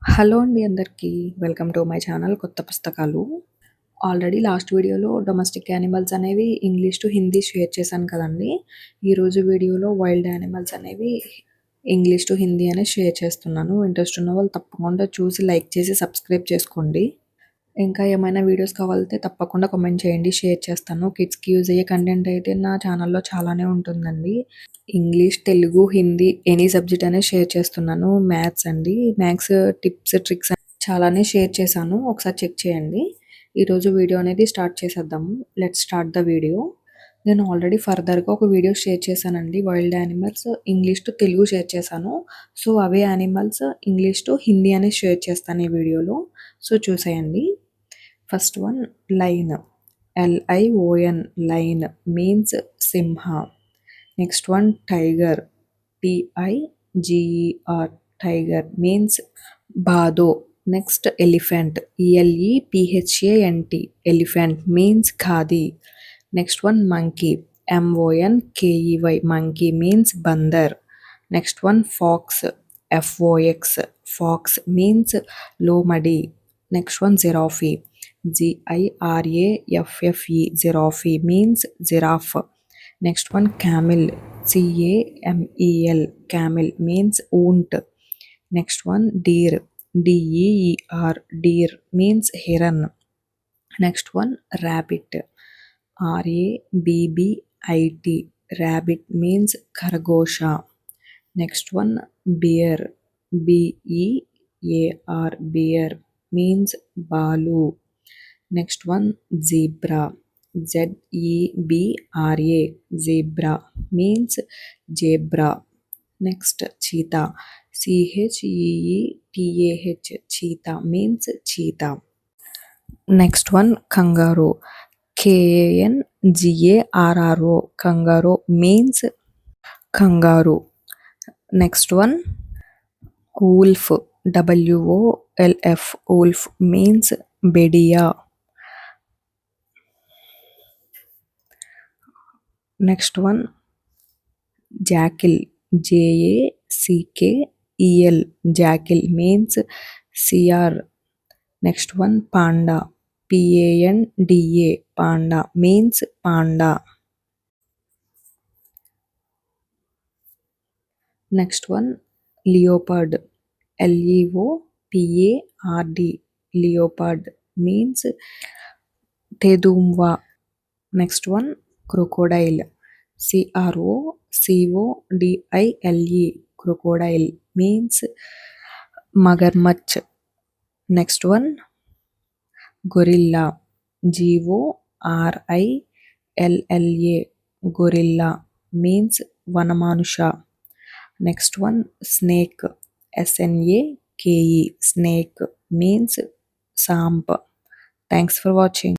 Hello అండి అందరికీ. Welcome to my channel కొత్త పుస్తకాలు. ఆల్రెడీ లాస్ట్ వీడియోలో డొమెస్టిక్ యానిమల్స్ అనేవి ఇంగ్లీష్ టు హిందీ షేర్ చేశాను కదండీ! ఈరోజు వీడియోలో వైల్డ్ యానిమల్స్ అనేవి ఇంగ్లీష్ టు హిందీ అనేది షేర్ చేస్తున్నాను. ఇంట్రెస్ట్ ఉన్న వాళ్ళు తప్పకుండా చూసి లైక్ చేసి సబ్స్క్రైబ్ చేసుకోండి. ఇంకా ఏమైనా వీడియోస్ కావాలంటే తప్పకుండా కామెంట్ చేయండి. షేర్ చేస్తాను. కిడ్స్‌కి యూజ్ అయ్యే కంటెంట్ అయితే నా ఛానల్‌లో చాలానే ఉంటుందండి. English, Telugu, Hindi any subject అనేది షేర్ చేస్తున్నాను. మ్యాథ్స్ అండి. మ్యాథ్స్ టిప్స్, ట్రిక్స్ చాలానే షేర్ చేశాను. ఒకసారి చెక్ చేయండి. ఈరోజు వీడియో అనేది స్టార్ట్ చేసేద్దాము. Let's start the video. నేను ఆల్రెడీ ఫర్దర్‌గా ఒక వీడియో షేర్ చేశానండి. Wild animals English to Telugu share చేశాను. సో, అవే యానిమల్స్ ఇంగ్లీష్ టు హిందీ అనేది షేర్ చేస్తాను ఈ వీడియోలో. సో, చూసేయండి. First one lion. LION lion means సింహ. Next one tiger. TIGER tiger means బాదో. Next elephant. ELEPHANT elephant means ఖాదీ. Next one monkey. MONKEY monkey means బందర్. Next one fox. FOX fox means లోమడి. Next one giraffe. GIRAFFE giraffe means జిరాఫ్. Next one camel. CAMEL camel means ఊంట్. Next one deer. DEER deer means heron. Next one rabbit. RABBIT rabbit means ఖరగోష. Next one bear. BEAR bear means బాలు. Next one zebra. ZEBRA zebra means zebra. Next cheetah. CHEETAH cheetah means cheetah. Next one kangaroo. KANGARRO kangaroo means kangaroo. Next one wolf. WOLF wolf means బెడియా. Next one jackal. JACKEL jackal means CR. Next one panda. PANDA panda means panda. Next one leopard. LEOPARD leopard means తెదుంవా. Next one crocodile. CROCODILE crocodile means మగర్మచ్. Next one gorilla. GORILLA gorilla means వనమానుష. Next one snake. SNAKE snake means సాంప్. Thanks for watching.